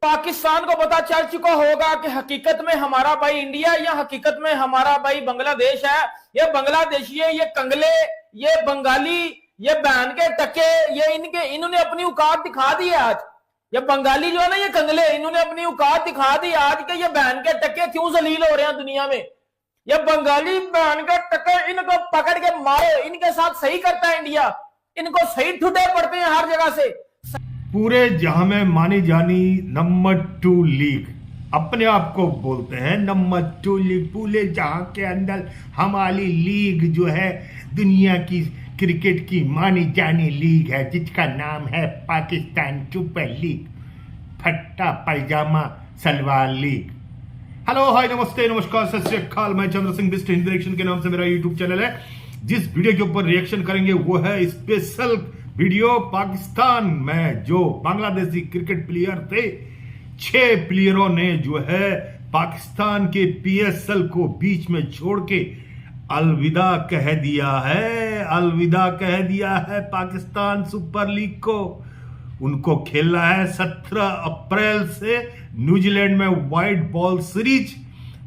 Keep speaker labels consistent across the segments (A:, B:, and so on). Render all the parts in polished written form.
A: पाकिस्तान को पता चल चुका होगा कि हकीकत में हमारा भाई इंडिया या हकीकत में हमारा भाई बांग्लादेश है। ये बांग्लादेशी है, ये कंगले, ये बंगाली, ये बहन के टके, ये इन्होंने अपनी औकात दिखा दी है आज। ये बंगाली जो है ना, ये कंगले, इन्होंने अपनी औकात दिखा दी आज के ये बहन के टके क्यों जलील हो रहे हैं दुनिया में। ये बंगाली बहन के टके, इनको पकड़ के मारो, इनके साथ सही करता है इंडिया, इनको सही ठुडे पड़ते हैं हर जगह से।
B: पूरे जहां में मानी जानी नंबर 2 लीग अपने आप को बोलते हैं नंबर 2 लीग। पूरे जहां के अंदर हमारी लीग जो है दुनिया की क्रिकेट की मानी जानी लीग है, जिसका नाम है पाकिस्तान सुपर लीग, फट्टा पैजामा सलवार लीग। हेलो, हाय, नमस्ते, नमस्कार, सत श्री अकाल। मैं चंद्र सिंह बिस्ट हिंदी रिएक्शन के नाम से मेरा यूट्यूब चैनल है। जिस वीडियो के ऊपर रिएक्शन करेंगे वो है स्पेशल वीडियो पाकिस्तान में जो बांग्लादेशी क्रिकेट प्लेयर थे। 6 प्लेयरों ने जो है पाकिस्तान के पीएसएल को बीच में छोड़ के अलविदा कह दिया है। अलविदा कह दिया है पाकिस्तान सुपर लीग को। उनको खेलना है 17 अप्रैल से न्यूजीलैंड में व्हाइट बॉल सीरीज।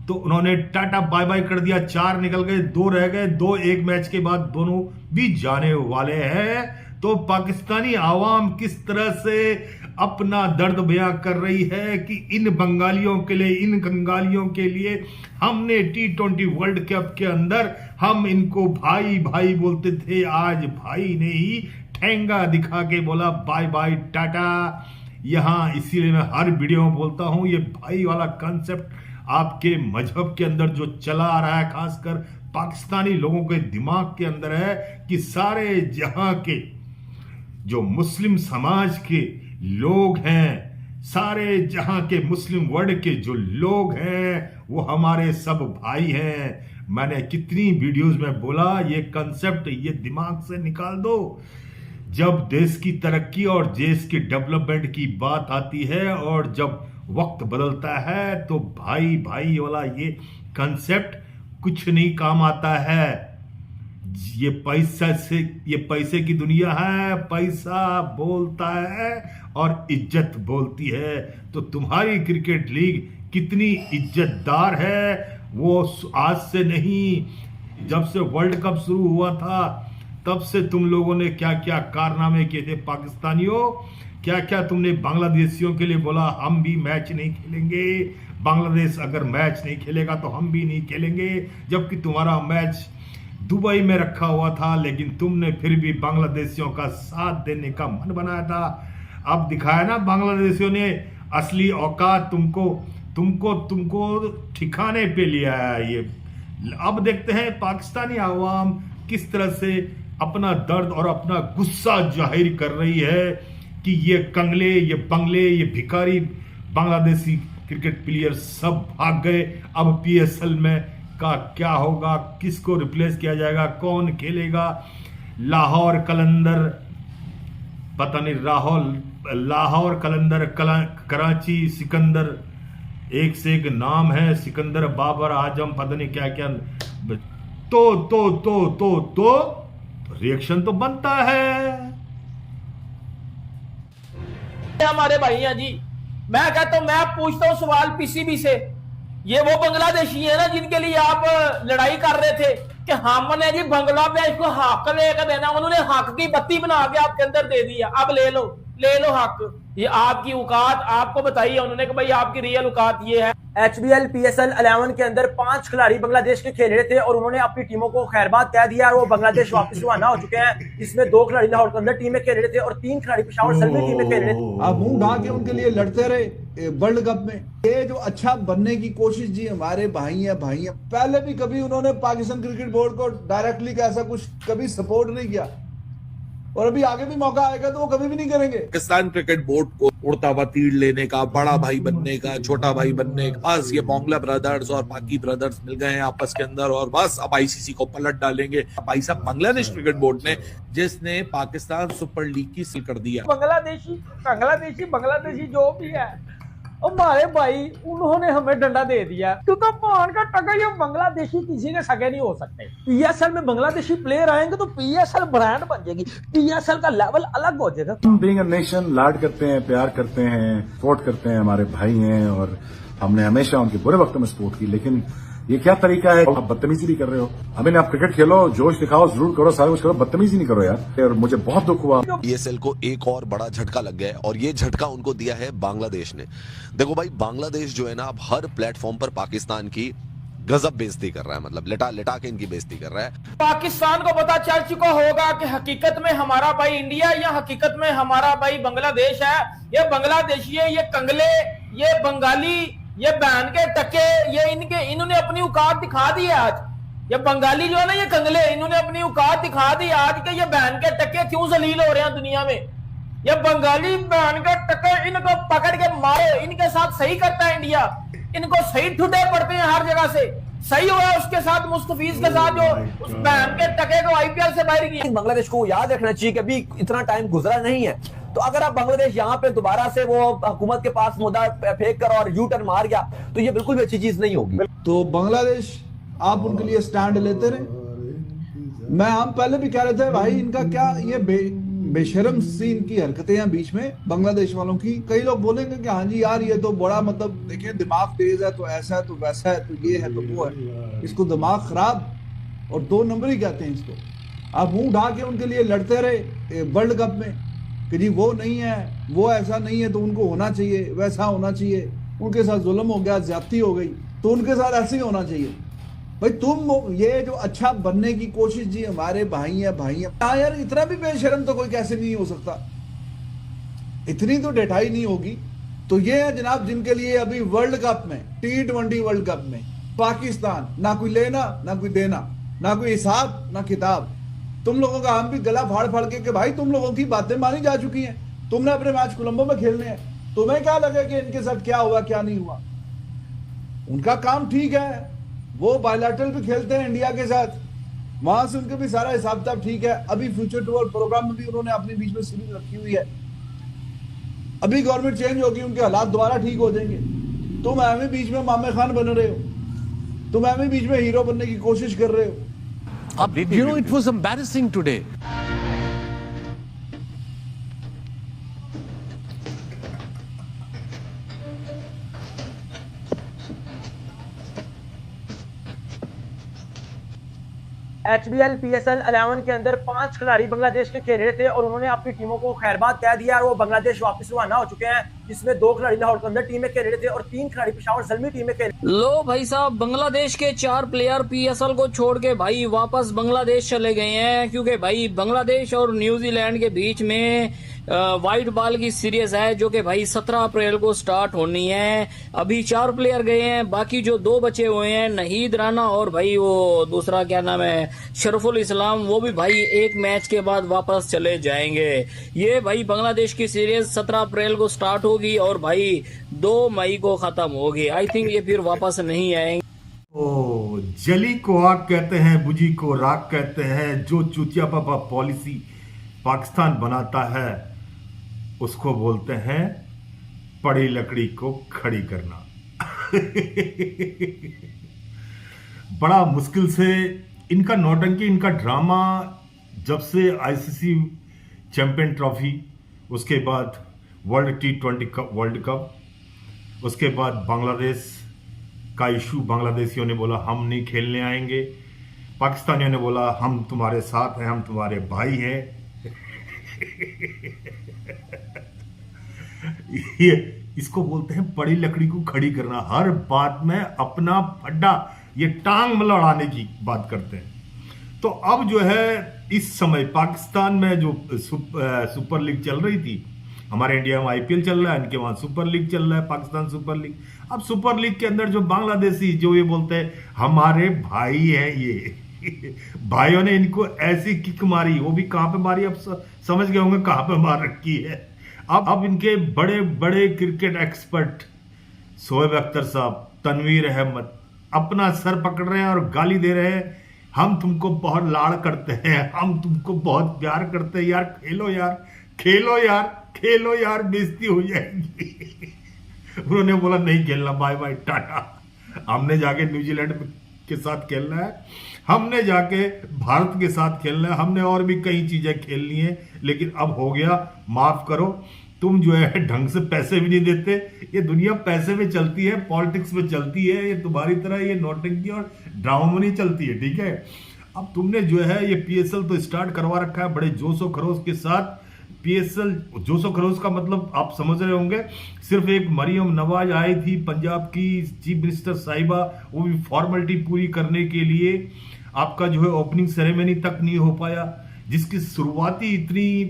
B: तो उन्होंने टाटा बाय बाय कर दिया। 4 निकल गए, 2 रह गए, 2 एक मैच के बाद दोनों भी जाने वाले हैं। तो पाकिस्तानी आवाम किस तरह से अपना दर्द बयां कर रही है कि इन बंगालियों के लिए, इन कंगालियों के लिए हमने T20 वर्ल्ड कप के अंदर हम इनको भाई भाई बोलते थे, आज भाई ने ही ठेंगा दिखा के बोला बाय बाय टाटा। यहां इसीलिए मैं हर वीडियो में बोलता हूं, ये भाई वाला कॉन्सेप्ट आपके मजहब के अंदर जो चला आ रहा है, खासकर पाकिस्तानी लोगों के दिमाग के अंदर है कि सारे जहां के जो मुस्लिम समाज के लोग हैं, सारे जहां के मुस्लिम वर्ल्ड के जो लोग हैं, वो हमारे सब भाई हैं। मैंने कितनी वीडियोस में बोला, ये कंसेप्ट ये दिमाग से निकाल दो। जब देश की तरक्की और देश के डेवलपमेंट की बात आती है और जब वक्त बदलता है तो भाई भाई वाला ये कंसेप्ट कुछ नहीं काम आता है। ये पैसे की दुनिया है, पैसा बोलता है और इज्जत बोलती है। तो तुम्हारी क्रिकेट लीग कितनी इज्जतदार है वो आज से नहीं, जब से वर्ल्ड कप शुरू हुआ था तब से तुम लोगों ने क्या क्या कारनामे किए थे पाकिस्तानियों। क्या क्या तुमने बांग्लादेशियों के लिए बोला, हम भी मैच नहीं खेलेंगे, बांग्लादेश अगर मैच नहीं खेलेगा तो हम भी नहीं खेलेंगे, जबकि तुम्हारा मैच दुबई में रखा हुआ था, लेकिन तुमने फिर भी बांग्लादेशियों का साथ देने का मन बनाया था। अब दिखाया ना बांग्लादेशियों ने असली औकात, तुमको ठिकाने पे लिया है। ये अब देखते हैं पाकिस्तानी आवाम किस तरह से अपना दर्द और अपना गुस्सा जाहिर कर रही है कि ये कंगले, ये बंगले, ये भिखारी बांग्लादेशी क्रिकेट प्लेयर सब भाग गए। अब पीएसएल में का क्या होगा, किसको रिप्लेस किया जाएगा, कौन खेलेगा। लाहौर कलंदर, पता नहीं, लाहौर कलंदर, कराची सिकंदर, एक से एक नाम है, सिकंदर, बाबर आजम, पता नहीं क्या क्या। तो रिएक्शन तो बनता है।
A: हमारे भाई हैं जी। मैं कहता हूं, मैं पूछता हूं सवाल पीसीबी से, ये वो बांग्लादेशी है ना जिनके लिए आप लड़ाई कर रहे थे कि हमने जी बांग्लादेश को हक लेकर देना, उन्होंने हक की बत्ती बना के आपके अंदर दे दिया, अब ले लो हक। ये आपकी औकात आपको बताइए उन्होंने कि भाई आपकी रियल औकात ये है।
C: HBL PSL 11 के अंदर 5 खिलाड़ी बांग्लादेश के खेल रहे थे और उन्होंने अपनी टीमों को खैरबाद कह दिया और वो बांग्लादेश वापस रवाना हो चुके हैं। इसमें 2 खिलाड़ी लाहौर के अंदर टीम में खेल रहे थे और 3 खिलाड़ी पेशावर सलमी टीम में खेल रहे थे।
D: आप मुंह ढा के उनके लिए लड़ते रहे वर्ल्ड कप में। ये जो अच्छा बनने की कोशिश जी, हमारे भाई हैं। पहले भी कभी उन्होंने पाकिस्तान क्रिकेट बोर्ड को डायरेक्टली ऐसा कुछ कभी सपोर्ट नहीं किया और अभी आगे भी मौका आएगा तो वो कभी भी नहीं करेंगे।
E: पाकिस्तान क्रिकेट बोर्ड को उड़ता हुआ तीर लेने का, बड़ा भाई बनने का, छोटा भाई बनने का, बस ये मोंगला ब्रदर्स और पाकी ब्रदर्स मिल गए हैं आपस के अंदर और बस अब आईसीसी को पलट डालेंगे। भाई साहब, बांग्लादेश क्रिकेट बोर्ड ने जिसने पाकिस्तान सुपर लीग की सील कर दिया।
A: बांग्लादेशी जो भी है,
C: हमारे भाई उन्होंने हमें डंडा दे दिया, क्योंकि पान का टका ये बांग्लादेशी किसी के सगे नहीं हो सकते। पीएसएल में बांग्लादेशी प्लेयर आएंगे तो पीएसएल ब्रांड बन जाएगी, पीएसएल का लेवल अलग हो जाएगा।
F: हम बीइंग अ नेशन लाड करते हैं, प्यार करते हैं, सपोर्ट करते हैं, हमारे भाई हैं और हमने हमेशा उनके बुरे वक्त में सपोर्ट की। लेकिन ये क्या तरीका है? आप बदतमीजी भी कर रहे हो। अभी आप क्रिकेट खेलो, जोश दिखाओ, जरूर करो, सारा कुछ करो, बदतमीजी नहीं करो यार। और मुझे बहुत दुख हुआ।
G: पीएसएल को एक और बड़ा झटका लग गया है और ये झटका उनको दिया है बांग्लादेश ने। देखो भाई, बांग्लादेश जो है ना, अब हर प्लेटफॉर्म पर पाकिस्तान की गजब बेइज्जती कर रहा है, मतलब लिटा लिटा के इनकी बेइज्जती कर रहा है।
A: पाकिस्तान को पता चल चुका होगा कि हकीकत में हमारा भाई इंडिया या हकीकत में हमारा भाई बांग्लादेश है। ये बांग्लादेशी है, ये कंगले, ये बंगाली, ये बहन के टके, ये इन्होंने अपनी औकात दिखा दी है आज। ये बंगाली जो है ना, ये कंगले, इन्होंने अपनी औकात दिखा दी आज कि ये बहन के टके क्यों जलील हो रहे हैं दुनिया में। ये बंगाली बहन के टके, इनको पकड़ के मारो, इनके साथ सही करता है इंडिया। इनको सही ठुटे पड़ते हैं हर जगह से। सही हुआ उसके साथ, मुस्तफीज के साथ जो उस बहन के टके को आईपीएल से बाहर किया।
C: बांग्लादेश को याद रखना चाहिए कि अभी इतना टाइम गुजरा नहीं है, तो अगर आप बांग्लादेश यहाँ पे दोबारा से वो हुकूमत के पास मुद्दा फेंक कर और यू टर्न मार गया तो ये बिल्कुल भी अच्छी चीज नहीं होगी।
D: तो बांग्लादेश आप उनके लिए स्टैंड लेते रहे। हम पहले भी कह रहे थे भाई, इनका क्या ये बेशरम सी इनकी हरकतें हैं बीच में बांग्लादेश वालों की। कई लोग बोलेंगे कि हाँ जी यार, ये तो बड़ा मतलब देखिए दिमाग तेज है, तो ऐसा है, तो वैसा है, तो ये है, तो वो है। इसको दिमाग खराब और 2 नंबर ही कहते हैं इसको। आप मुंह उठा के उनके लिए लड़ते रहे वर्ल्ड कप में कि जी वो नहीं है, वो ऐसा नहीं है, तो उनको होना चाहिए, वैसा होना चाहिए। उनके साथ जुल्म हो गया, ज्यादती हो गई, तो उनके साथ ऐसे ही होना चाहिए। भाई तुम ये जो अच्छा बनने की कोशिश, जी हमारे भाई है, हाँ यार, इतना भी बेशरम तो कोई कैसे नहीं हो सकता, इतनी तो डेठाई नहीं होगी। तो ये है जनाब, जिनके लिए अभी वर्ल्ड कप में, T20 वर्ल्ड कप में पाकिस्तान ना कोई लेना ना कोई देना, ना कोई हिसाब ना किताब। तुम लोगों का हम भी गला फाड़ फाड़ के भाई तुम लोगों की बातें मानी जा चुकी हैं। तुमने अपने मैच कोलंबो में खेलने हैं, तुम्हें क्या लगे कि इनके साथ क्या हुआ क्या नहीं हुआ। उनका काम ठीक है, वो बायलैटरल भी खेलते हैं इंडिया के साथ, वहां से उनके भी सारा हिसाब किताब ठीक है। अभी फ्यूचर टूर प्रोग्राम में भी उन्होंने अपने बीच में सीरीज रखी हुई है। अभी गवर्नमेंट चेंज होगी, उनके हालात दोबारा ठीक हो जाएंगे। तुम हमें बीच में मामे खान बन रहे हो, तुम हमें बीच में हीरो बनने की कोशिश कर रहे हो।
H: You know, it was embarrassing today.
C: HBL PSL 11 के अंदर 5 खिलाड़ी बांग्लादेश के खेल रहे थे और उन्होंने अपनी टीमों को खैरबाद कह दिया और वो बांग्लादेश वापस रवाना हो चुके हैं, जिसमें 2 खिलाड़ी लाहौर के अंदर टीम में खेल रहे थे और 3 खिलाड़ी पेशावर ज़ल्मी टीम में खेल।
I: लो भाई साहब, बांग्लादेश के 4 प्लेयर PSL को छोड़ के भाई वापस बांग्लादेश चले गए हैं, क्योंकि भाई बांग्लादेश और न्यूजीलैंड के बीच में वाइट बॉल की सीरीज है जो कि भाई 17 अप्रैल को स्टार्ट होनी है। अभी 4 प्लेयर गए हैं, बाकी जो 2 बचे हुए हैं, नहीद राना और भाई वो दूसरा क्या नाम है, शरफुल इस्लाम, वो भी भाई 1 मैच के बाद वापस चले जाएंगे। ये भाई बांग्लादेश की सीरीज 17 अप्रैल को स्टार्ट होगी और भाई 2 मई को खत्म होगी। आई थिंक ये फिर वापस नहीं आएंगे।
B: ओ, जली को आग कहते हैं, बुझी को राख कहते हैं। जो चूतिया पापा पॉलिसी पाकिस्तान बनाता है उसको बोलते हैं पड़ी लकड़ी को खड़ी करना। बड़ा मुश्किल से इनका नौटंकी, इनका ड्रामा, जब से आईसीसी चैंपियन ट्रॉफी, उसके बाद वर्ल्ड T20 वर्ल्ड कप, उसके बाद बांग्लादेश का इशू, बांग्लादेशियों ने बोला हम नहीं खेलने आएंगे, पाकिस्तानियों ने बोला हम तुम्हारे साथ हैं, हम तुम्हारे भाई हैं। ये इसको बोलते हैं पड़ी लकड़ी को खड़ी करना। हर बात में अपना फड्डा, ये टांग में लड़ाने की बात करते हैं। तो अब जो है इस समय पाकिस्तान में जो सुपर लीग चल रही थी, हमारे इंडिया में IPL चल रहा है, इनके वहां सुपर लीग चल रहा है, पाकिस्तान सुपर लीग। अब सुपर लीग के अंदर जो बांग्लादेशी जो ये बोलते हैं हमारे भाई हैं, ये भाइयों ने इनको ऐसी किक मारी, वो भी कहां पे मारी अब समझ गए होंगे कहां पे मार रखी है। अब इनके बड़े बड़े क्रिकेट एक्सपर्ट शोएब अख्तर साहब, तनवीर अहमद अपना सर पकड़ रहे हैं और गाली दे रहे हैं, हम तुमको बहुत लाड़ करते हैं, हम तुमको बहुत प्यार करते हैं, यार खेलो यार, खेलो यार, खेलो यार, बेइज्जती हो जाएगी। उन्होंने बोला नहीं खेलना, बाय बाय टाटा। हमने जाके न्यूजीलैंड के साथ खेलना है, हमने जाके भारत के साथ खेलना है, हमने और भी कई चीजें खेलनी है, लेकिन अब हो गया, माफ करो। तुम जो है ढंग से पैसे भी नहीं देते। ये दुनिया पैसे में चलती है, पॉलिटिक्स में चलती है, ये तुम्हारी तरह ये नौटंकी और ड्रामा में नहीं चलती है, ठीक है। अब तुमने जो है ये पीएसएल तो स्टार्ट करवा रखा है बड़े जोशो खरोश के साथ। पीएसएल जोशो खरोश का मतलब आप समझ रहे होंगे, सिर्फ एक मरियम नवाज आई थी पंजाब की चीफ मिनिस्टर साहिबा, वो भी फॉर्मेलिटी पूरी करने के लिए। आपका जो है ओपनिंग सेरेमनी तक नहीं हो पाया, जिसकी शुरुआती इतनी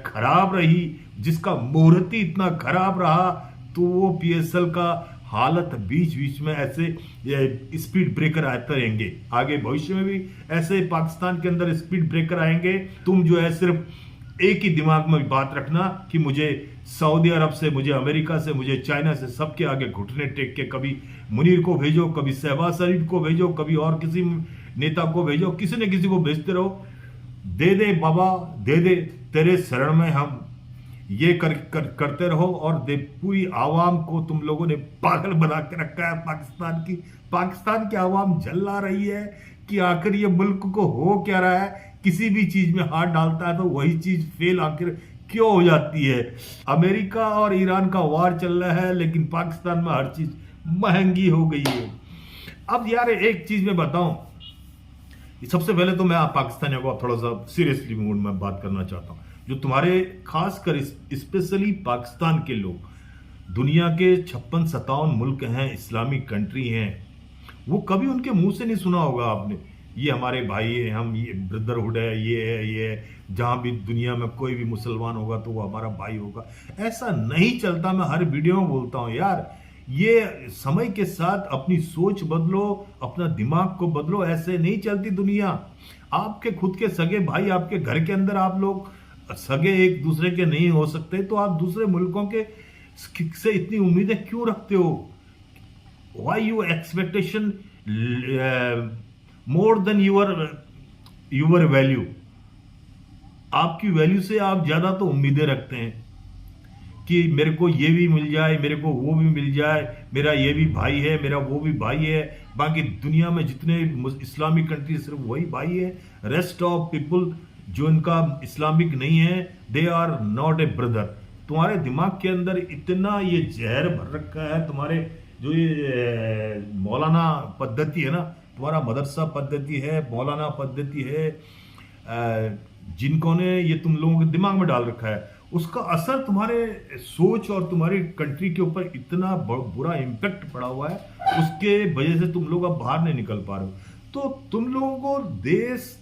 B: खराब रही, जिसका मुहूर्त इतना खराब रहा, तो वो पीएसएल का हालत बीच बीच में ऐसे स्पीड ब्रेकर आते रहेंगे। आगे भविष्य में भी ऐसे पाकिस्तान के अंदर स्पीड ब्रेकर आएंगे। तुम जो है सिर्फ एक ही दिमाग में बात रखना कि मुझे सऊदी अरब से, मुझे अमेरिका से, मुझे चाइना से, सबके आगे घुटने टेक के कभी मुनीर को भेजो, कभी शहबाज शरीफ को भेजो, कभी और किसी नेता को भेजो, किसी न किसी को भेजते रहो। दे दे बाबा, दे दे, तेरे शरण में हम, ये करते रहो। और पूरी आवाम को तुम लोगों ने पागल बना के रखा है। पाकिस्तान की आवाम जल्ला रही है कि आखिर ये मुल्क को हो क्या रहा है। किसी भी चीज में हाथ डालता है तो वही चीज फेल आखिर क्यों हो जाती है। अमेरिका और ईरान का वार चल रहा है, लेकिन पाकिस्तान में हर चीज महंगी हो गई है। अब यार एक चीज मैं बताऊं, सबसे पहले तो मैं आप पाकिस्तानियों को थोड़ा सा सीरियसली मूड में बात करना चाहता हूं। जो तुम्हारे खासकर स्पेशली पाकिस्तान के लोग, दुनिया के 56-57 मुल्क हैं, इस्लामिक कंट्री हैं, वो कभी उनके मुंह से नहीं सुना होगा आपने, ये हमारे भाई है, हम ये ब्रदरहुड है, ये है, ये है। जहां भी दुनिया में कोई भी मुसलमान होगा तो वो हमारा भाई होगा। ऐसा नहीं चलता। मैं हर वीडियो में बोलता हूं यार, ये समय के साथ अपनी सोच बदलो, अपना दिमाग को बदलो। ऐसे नहीं चलती दुनिया। आपके खुद के सगे भाई, आपके घर के अंदर आप लोग सगे एक दूसरे के नहीं हो सकते, तो आप दूसरे मुल्कों के से इतनी उम्मीदें क्यों रखते हो? Why you expectation more than your value. आपकी वैल्यू से आप ज्यादा तो उम्मीदें रखते हैं कि मेरे को ये भी मिल जाए, मेरे को वो भी मिल जाए, मेरा ये भी भाई है, मेरा वो भी भाई है। बाकी दुनिया में जितने इस्लामिक कंट्री सिर्फ वही भाई है। रेस्ट ऑफ पीपल जो इनका इस्लामिक नहीं है, they are not a brother. तुम्हारे दिमाग के अंदर इतना ये जहर भर रखा है। तुम्हारे जो ये मौलाना पद्धति है ना, तुम्हारा मदरसा पद्धति है, मौलाना पद्धति है, जिनको ने ये तुम लोगों के दिमाग में डाल रखा है, उसका असर तुम्हारे सोच और तुम्हारी कंट्री के ऊपर इतना बुरा इम्पैक्ट पड़ा हुआ है, उसके वजह से तुम लोग अब बाहर नहीं निकल पा रहे हो। तो तुम लोगों को देश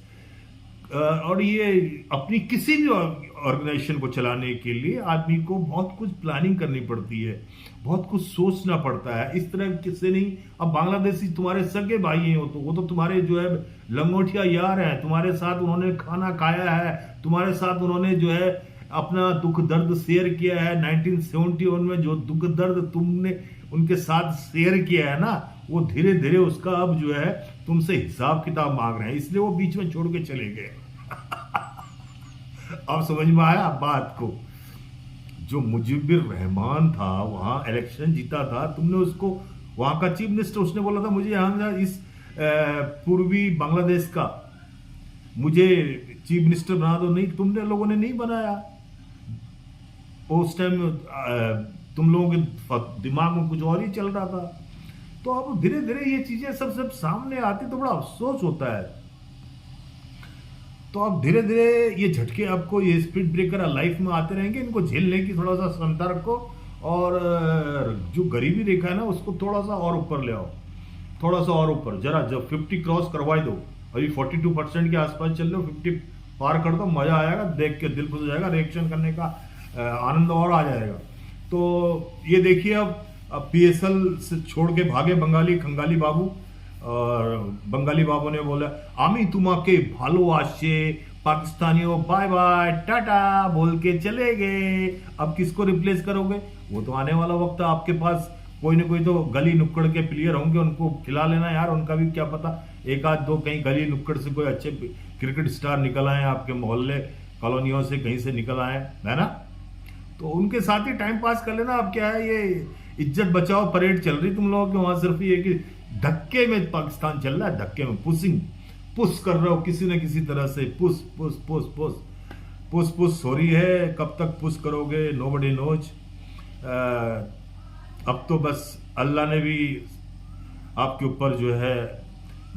B: और ये अपनी किसी भी ऑर्गेनाइजेशन को चलाने के लिए आदमी को बहुत कुछ प्लानिंग करनी पड़ती है, बहुत कुछ सोचना पड़ता है। इस तरह किससे नहीं। अब बांग्लादेशी तुम्हारे सगे भाई हैं, वो तो तुम्हारे जो है लंगोटिया यार हैं, तुम्हारे साथ उन्होंने खाना खाया है, तुम्हारे साथ उन्होंने जो है अपना दुख दर्द शेयर किया है। 1971 में जो दुख दर्द तुमने उनके साथ शेयर किया है ना, वो धीरे धीरे उसका अब जो है तुमसे हिसाब किताब मांग रहे हैं, इसलिए वो बीच में छोड़ के चले गए। अब समझ में आया बात को। जो मुजीबुर रहमान था, वहां इलेक्शन जीता था, तुमने उसको, वहां का चीफ मिनिस्टर, उसने बोला था मुझे यहां इस पूर्वी बांग्लादेश का मुझे चीफ मिनिस्टर बना दो। नहीं, तुमने लोगों ने नहीं बनाया। उस टाइम तुम लोगों के दिमाग में कुछ और ही चल रहा था। तो अब धीरे धीरे ये चीजें सब सामने आती तो बड़ा अफसोस होता है। तो अब धीरे धीरे ये झटके आपको, ये स्पीड ब्रेकर लाइफ में आते रहेंगे। इनको झेलने की थोड़ा सा क्षमता रखो, और जो गरीबी रेखा है ना उसको थोड़ा सा और ऊपर ले आओ, थोड़ा सा और ऊपर। जरा जब 50 क्रॉस करवाई दो, अभी 42% के आसपास चल रहे हो, 50 पार कर दो, मजा आएगा, देख के दिल खुश हो जाएगा, रिएक्शन करने का आनंद और आ जाएगा। तो ये देखिए, अब पीएसएल से छोड़ के भागे बंगाली खंगाली बाबू, और बंगाली बाबू ने बोला आमी तुम्हाके भालो आशे, पाकिस्तानियों बाय बाय टाटा बोल के चले गए। अब किसको रिप्लेस करोगे? वो तो आने वाला वक्त आपके पास कोई ना कोई तो गली नुक्कड़ के प्लेयर होंगे, उनको खिला लेना यार। उनका भी क्या पता, एक आध दो कहीं गली नुक्कड़ से कोई अच्छे क्रिकेट स्टार निकल आए, आपके मोहल्ले कॉलोनियों से कहीं से निकल आए, है ना, तो उनके साथ ही टाइम पास कर लेना। अब क्या है, ये इज्जत बचाओ परेड चल रही तुम लोगों के वहां, सिर्फ ये कि धक्के में पाकिस्तान चल रहा है, धक्के में पुश कर रहे हो किसी न किसी तरह से, पुश हो रही है। कब तक पुश करोगे, नोबडी नोज। अब तो बस अल्लाह ने भी आपके ऊपर जो है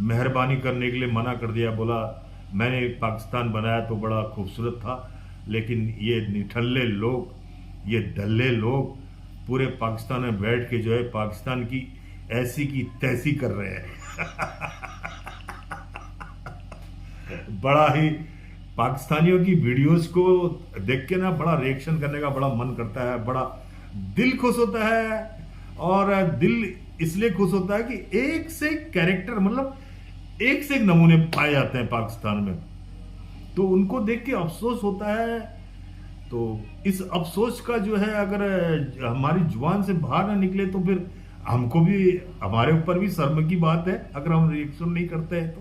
B: मेहरबानी करने के लिए मना कर दिया, बोला मैंने पाकिस्तान बनाया तो बड़ा खूबसूरत था, लेकिन ये निठल्ले लोग, ये डल्ले लोग पूरे पाकिस्तान में बैठ के जो है पाकिस्तान की ऐसी की तैसी कर रहे हैं। बड़ा ही पाकिस्तानियों की वीडियोस को देख के ना बड़ा रिएक्शन करने का बड़ा मन करता है, बड़ा दिल खुश होता है। और दिल इसलिए खुश होता है कि एक से एक कैरेक्टर, मतलब एक से एक नमूने पाए जाते हैं पाकिस्तान में, तो उनको देख के अफसोस होता है। तो इस अफसोस का जो है अगर हमारी जुबान से बाहर ना निकले तो फिर हमको भी, हमारे ऊपर भी शर्म की बात है। अगर हम रिएक्शन नहीं करते हैं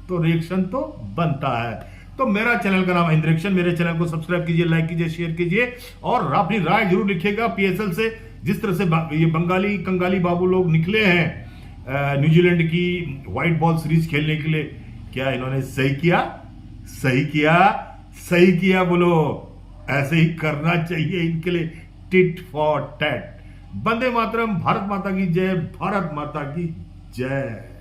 B: तो रिएक्शन तो बनता है। तो मेरा चैनल का नाम है इंद्रेक्शन, मेरे चैनल को सब्सक्राइब कीजिए, लाइक कीजिए, शेयर कीजिए और अपनी राय जरूर लिखिएगा। पीएसएल से जिस तरह से ये बंगाली कंगाली बाबू लोग निकले हैं न्यूजीलैंड की व्हाइट बॉल सीरीज खेलने के लिए, क्या इन्होंने सही किया? सही किया बोलो, ऐसे ही करना चाहिए इनके लिए, tit for tat. Vande Mataram, Bharat माता की जय, भारत माता की जय।